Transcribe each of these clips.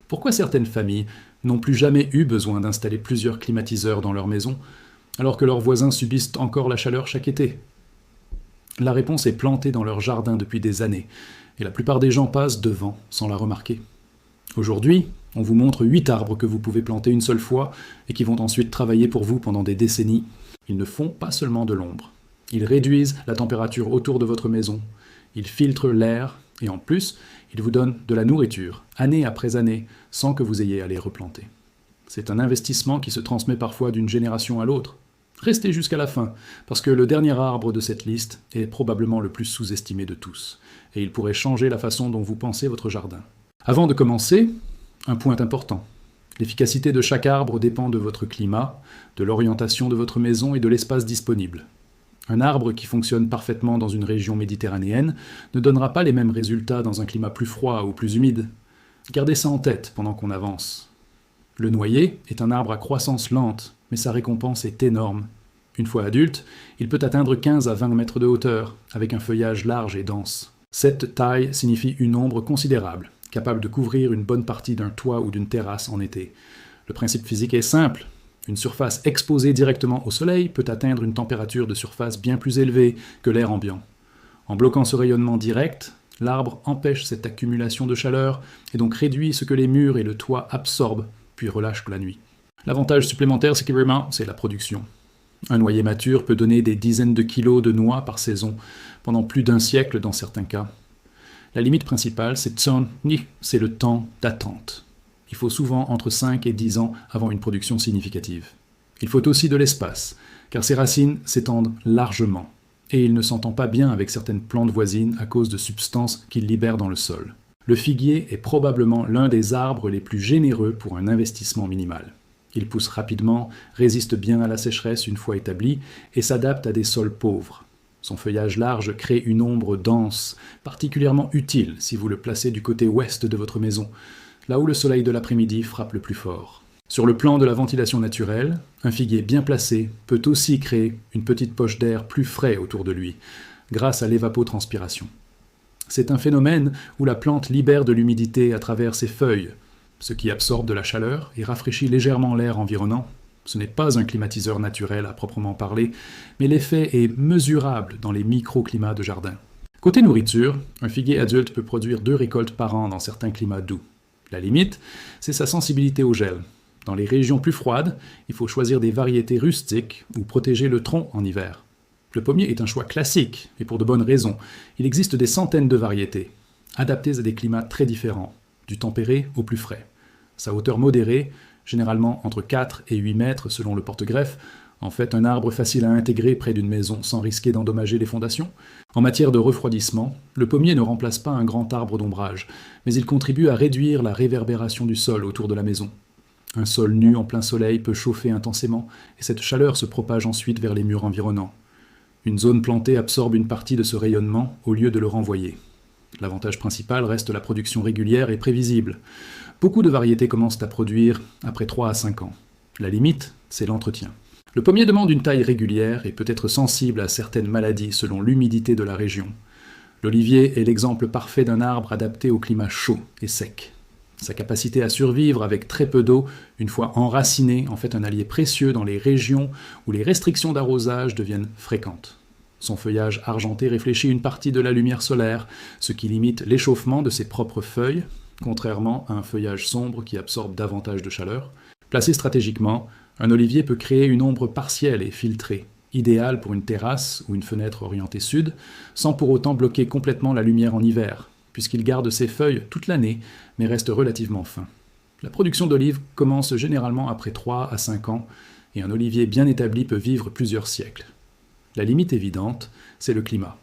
Pourquoi certaines familles n'ont plus jamais eu besoin d'installer plusieurs climatiseurs dans leur maison, alors que leurs voisins subissent encore la chaleur chaque été? La réponse est plantée dans leur jardin depuis des années, et la plupart des gens passent devant sans la remarquer. Aujourd'hui, on vous montre 8 arbres que vous pouvez planter une seule fois et qui vont ensuite travailler pour vous pendant des décennies. Ils ne font pas seulement de l'ombre. Ils réduisent la température autour de votre maison, ils filtrent l'air et en plus, ils vous donnent de la nourriture, année après année, sans que vous ayez à les replanter. C'est un investissement qui se transmet parfois d'une génération à l'autre. Restez jusqu'à la fin, parce que le dernier arbre de cette liste est probablement le plus sous-estimé de tous, et il pourrait changer la façon dont vous pensez votre jardin. Avant de commencer, un point important. L'efficacité de chaque arbre dépend de votre climat, de l'orientation de votre maison et de l'espace disponible. Un arbre qui fonctionne parfaitement dans une région méditerranéenne ne donnera pas les mêmes résultats dans un climat plus froid ou plus humide. Gardez ça en tête pendant qu'on avance. Le noyer est un arbre à croissance lente, mais sa récompense est énorme. Une fois adulte, il peut atteindre 15 à 20 mètres de hauteur, avec un feuillage large et dense. Cette taille signifie une ombre considérable, capable de couvrir une bonne partie d'un toit ou d'une terrasse en été. Le principe physique est simple. Une surface exposée directement au soleil peut atteindre une température de surface bien plus élevée que l'air ambiant. En bloquant ce rayonnement direct, l'arbre empêche cette accumulation de chaleur et donc réduit ce que les murs et le toit absorbent, puis relâchent la nuit. L'avantage supplémentaire, c'est la production. Un noyer mature peut donner des dizaines de kilos de noix par saison, pendant plus d'un siècle dans certains cas. La limite principale, c'est le temps d'attente. Il faut souvent entre 5 et 10 ans avant une production significative. Il faut aussi de l'espace, car ses racines s'étendent largement, et il ne s'entend pas bien avec certaines plantes voisines à cause de substances qu'il libère dans le sol. Le figuier est probablement l'un des arbres les plus généreux pour un investissement minimal. Il pousse rapidement, résiste bien à la sécheresse une fois établi, et s'adapte à des sols pauvres. Son feuillage large crée une ombre dense, particulièrement utile si vous le placez du côté ouest de votre maison, là où le soleil de l'après-midi frappe le plus fort. Sur le plan de la ventilation naturelle, un figuier bien placé peut aussi créer une petite poche d'air plus frais autour de lui, grâce à l'évapotranspiration. C'est un phénomène où la plante libère de l'humidité à travers ses feuilles, ce qui absorbe de la chaleur et rafraîchit légèrement l'air environnant. Ce n'est pas un climatiseur naturel à proprement parler, mais l'effet est mesurable dans les microclimats de jardin. Côté nourriture, un figuier adulte peut produire 2 récoltes par an dans certains climats doux. La limite, c'est sa sensibilité au gel. Dans les régions plus froides, il faut choisir des variétés rustiques ou protéger le tronc en hiver. Le pommier est un choix classique, et pour de bonnes raisons. Il existe des centaines de variétés, adaptées à des climats très différents, du tempéré au plus frais. Sa hauteur modérée, généralement entre 4 et 8 mètres selon le porte-greffe, en fait un arbre facile à intégrer près d'une maison sans risquer d'endommager les fondations. En matière de refroidissement, le pommier ne remplace pas un grand arbre d'ombrage, mais il contribue à réduire la réverbération du sol autour de la maison. Un sol nu en plein soleil peut chauffer intensément, et cette chaleur se propage ensuite vers les murs environnants. Une zone plantée absorbe une partie de ce rayonnement au lieu de le renvoyer. L'avantage principal reste la production régulière et prévisible. Beaucoup de variétés commencent à produire après 3 à 5 ans. La limite, c'est l'entretien. Le pommier demande une taille régulière et peut être sensible à certaines maladies selon l'humidité de la région. L'olivier est l'exemple parfait d'un arbre adapté au climat chaud et sec. Sa capacité à survivre avec très peu d'eau, une fois enraciné, en fait un allié précieux dans les régions où les restrictions d'arrosage deviennent fréquentes. Son feuillage argenté réfléchit une partie de la lumière solaire, ce qui limite l'échauffement de ses propres feuilles, contrairement à un feuillage sombre qui absorbe davantage de chaleur. Placé stratégiquement, un olivier peut créer une ombre partielle et filtrée, idéale pour une terrasse ou une fenêtre orientée sud, sans pour autant bloquer complètement la lumière en hiver, puisqu'il garde ses feuilles toute l'année, mais reste relativement fin. La production d'olives commence généralement après 3 à 5 ans, et un olivier bien établi peut vivre plusieurs siècles. La limite évidente, c'est le climat.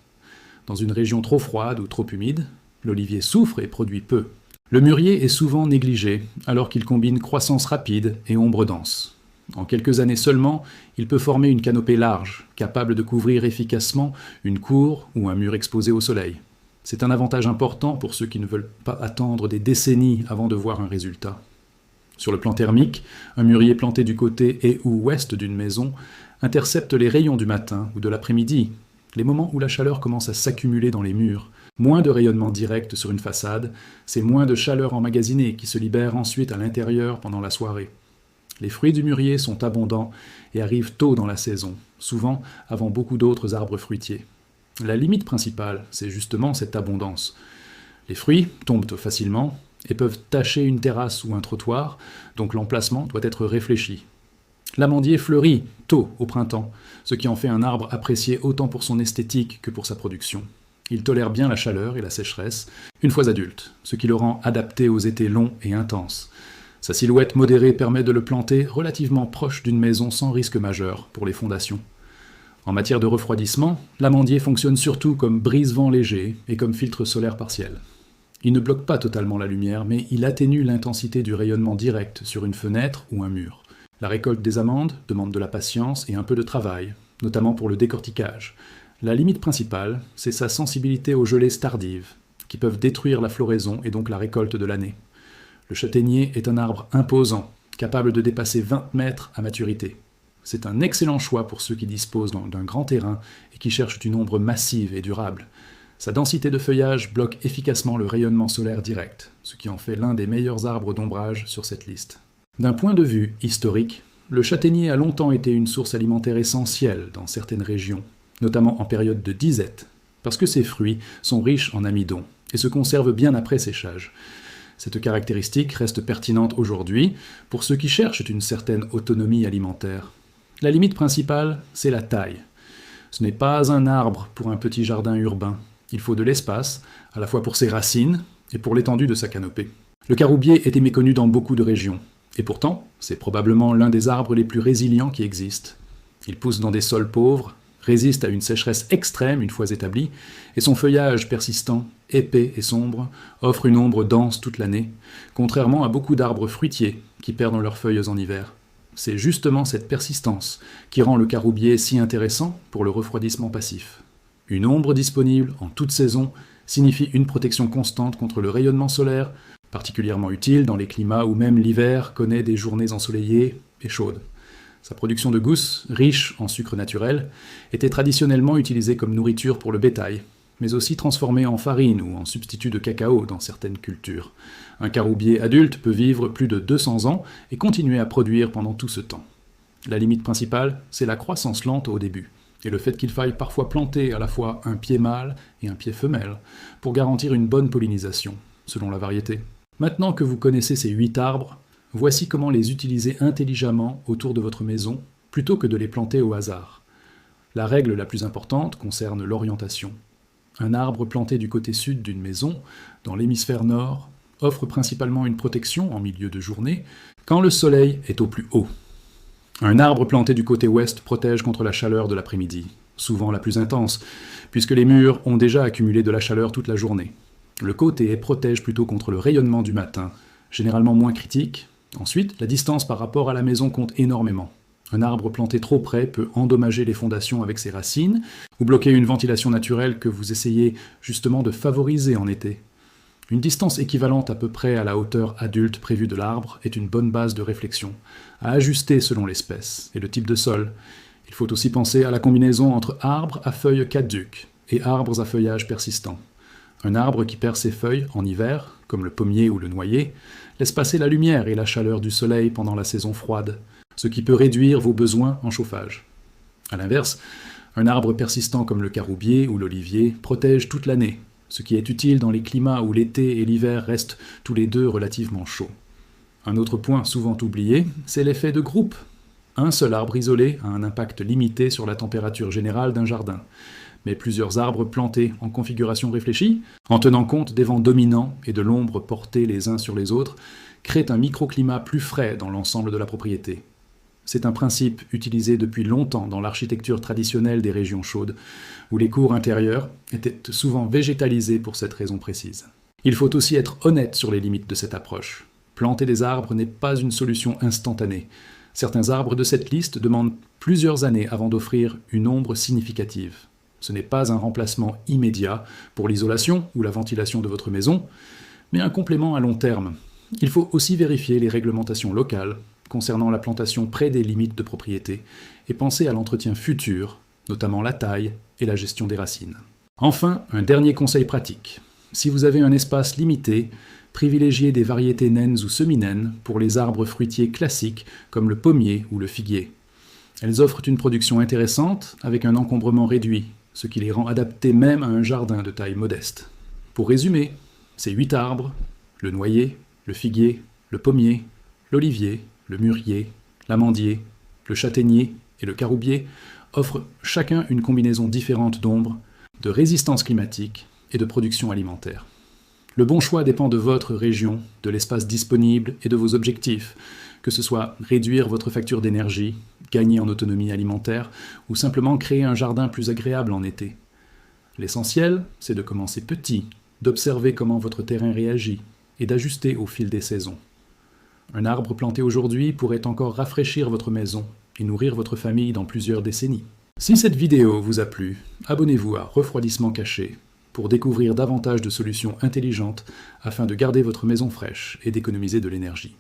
Dans une région trop froide ou trop humide, l'olivier souffre et produit peu. Le mûrier est souvent négligé, alors qu'il combine croissance rapide et ombre dense. En quelques années seulement, il peut former une canopée large, capable de couvrir efficacement une cour ou un mur exposé au soleil. C'est un avantage important pour ceux qui ne veulent pas attendre des décennies avant de voir un résultat. Sur le plan thermique, un mûrier planté du côté et ou ouest d'une maison intercepte les rayons du matin ou de l'après-midi, les moments où la chaleur commence à s'accumuler dans les murs, Moins de rayonnement direct sur une façade, c'est moins de chaleur emmagasinée qui se libère ensuite à l'intérieur pendant la soirée. Les fruits du mûrier sont abondants et arrivent tôt dans la saison, souvent avant beaucoup d'autres arbres fruitiers. La limite principale, c'est justement cette abondance. Les fruits tombent facilement et peuvent tacher une terrasse ou un trottoir, donc l'emplacement doit être réfléchi. L'amandier fleurit tôt au printemps, ce qui en fait un arbre apprécié autant pour son esthétique que pour sa production. Il tolère bien la chaleur et la sécheresse, une fois adulte, ce qui le rend adapté aux étés longs et intenses. Sa silhouette modérée permet de le planter relativement proche d'une maison sans risque majeur pour les fondations. En matière de refroidissement, l'amandier fonctionne surtout comme brise-vent léger et comme filtre solaire partiel. Il ne bloque pas totalement la lumière, mais il atténue l'intensité du rayonnement direct sur une fenêtre ou un mur. La récolte des amandes demande de la patience et un peu de travail, notamment pour le décortiquage. La limite principale, c'est sa sensibilité aux gelées tardives, qui peuvent détruire la floraison et donc la récolte de l'année. Le châtaignier est un arbre imposant, capable de dépasser 20 mètres à maturité. C'est un excellent choix pour ceux qui disposent d'un grand terrain et qui cherchent une ombre massive et durable. Sa densité de feuillage bloque efficacement le rayonnement solaire direct, ce qui en fait l'un des meilleurs arbres d'ombrage sur cette liste. D'un point de vue historique, le châtaignier a longtemps été une source alimentaire essentielle dans certaines régions, notamment en période de disette, parce que ses fruits sont riches en amidon et se conservent bien après séchage. Cette caractéristique reste pertinente aujourd'hui pour ceux qui cherchent une certaine autonomie alimentaire. La limite principale, c'est la taille. Ce n'est pas un arbre pour un petit jardin urbain. Il faut de l'espace, à la fois pour ses racines et pour l'étendue de sa canopée. Le caroubier était méconnu dans beaucoup de régions, et pourtant, c'est probablement l'un des arbres les plus résilients qui existent. Il pousse dans des sols pauvres, résiste à une sécheresse extrême une fois établie, et son feuillage persistant, épais et sombre, offre une ombre dense toute l'année, contrairement à beaucoup d'arbres fruitiers qui perdent leurs feuilles en hiver. C'est justement cette persistance qui rend le caroubier si intéressant pour le refroidissement passif. Une ombre disponible en toute saison signifie une protection constante contre le rayonnement solaire, particulièrement utile dans les climats où même l'hiver connaît des journées ensoleillées et chaudes. Sa production de gousses, riche en sucre naturel, était traditionnellement utilisée comme nourriture pour le bétail, mais aussi transformée en farine ou en substitut de cacao dans certaines cultures. Un caroubier adulte peut vivre plus de 200 ans et continuer à produire pendant tout ce temps. La limite principale, c'est la croissance lente au début, et le fait qu'il faille parfois planter à la fois un pied mâle et un pied femelle pour garantir une bonne pollinisation, selon la variété. Maintenant que vous connaissez ces 8 arbres, voici comment les utiliser intelligemment autour de votre maison, plutôt que de les planter au hasard. La règle la plus importante concerne l'orientation. Un arbre planté du côté sud d'une maison, dans l'hémisphère nord, offre principalement une protection en milieu de journée, quand le soleil est au plus haut. Un arbre planté du côté ouest protège contre la chaleur de l'après-midi, souvent la plus intense, puisque les murs ont déjà accumulé de la chaleur toute la journée. Le côté protège plutôt contre le rayonnement du matin, généralement moins critique. Ensuite, la distance par rapport à la maison compte énormément. Un arbre planté trop près peut endommager les fondations avec ses racines, ou bloquer une ventilation naturelle que vous essayez justement de favoriser en été. Une distance équivalente à peu près à la hauteur adulte prévue de l'arbre est une bonne base de réflexion, à ajuster selon l'espèce et le type de sol. Il faut aussi penser à la combinaison entre arbres à feuilles caduques et arbres à feuillage persistant. Un arbre qui perd ses feuilles en hiver, comme le pommier ou le noyer, laisse passer la lumière et la chaleur du soleil pendant la saison froide, ce qui peut réduire vos besoins en chauffage. A l'inverse, un arbre persistant comme le caroubier ou l'olivier protège toute l'année, ce qui est utile dans les climats où l'été et l'hiver restent tous les deux relativement chauds. Un autre point souvent oublié, c'est l'effet de groupe. Un seul arbre isolé a un impact limité sur la température générale d'un jardin, mais plusieurs arbres plantés en configuration réfléchie, en tenant compte des vents dominants et de l'ombre portée les uns sur les autres, créent un microclimat plus frais dans l'ensemble de la propriété. C'est un principe utilisé depuis longtemps dans l'architecture traditionnelle des régions chaudes, où les cours intérieures étaient souvent végétalisés pour cette raison précise. Il faut aussi être honnête sur les limites de cette approche. Planter des arbres n'est pas une solution instantanée. Certains arbres de cette liste demandent plusieurs années avant d'offrir une ombre significative. Ce n'est pas un remplacement immédiat pour l'isolation ou la ventilation de votre maison, mais un complément à long terme. Il faut aussi vérifier les réglementations locales concernant la plantation près des limites de propriété et penser à l'entretien futur, notamment la taille et la gestion des racines. Enfin, un dernier conseil pratique. Si vous avez un espace limité, privilégiez des variétés naines ou semi-naines pour les arbres fruitiers classiques comme le pommier ou le figuier. Elles offrent une production intéressante avec un encombrement réduit, ce qui les rend adaptés même à un jardin de taille modeste. Pour résumer, ces 8 arbres, le noyer, le figuier, le pommier, l'olivier, le mûrier, l'amandier, le châtaignier et le caroubier, offrent chacun une combinaison différente d'ombre, de résistance climatique et de production alimentaire. Le bon choix dépend de votre région, de l'espace disponible et de vos objectifs, que ce soit réduire votre facture d'énergie, gagner en autonomie alimentaire ou simplement créer un jardin plus agréable en été. L'essentiel, c'est de commencer petit, d'observer comment votre terrain réagit et d'ajuster au fil des saisons. Un arbre planté aujourd'hui pourrait encore rafraîchir votre maison et nourrir votre famille dans plusieurs décennies. Si cette vidéo vous a plu, abonnez-vous à Refroidissement Caché pour découvrir davantage de solutions intelligentes afin de garder votre maison fraîche et d'économiser de l'énergie.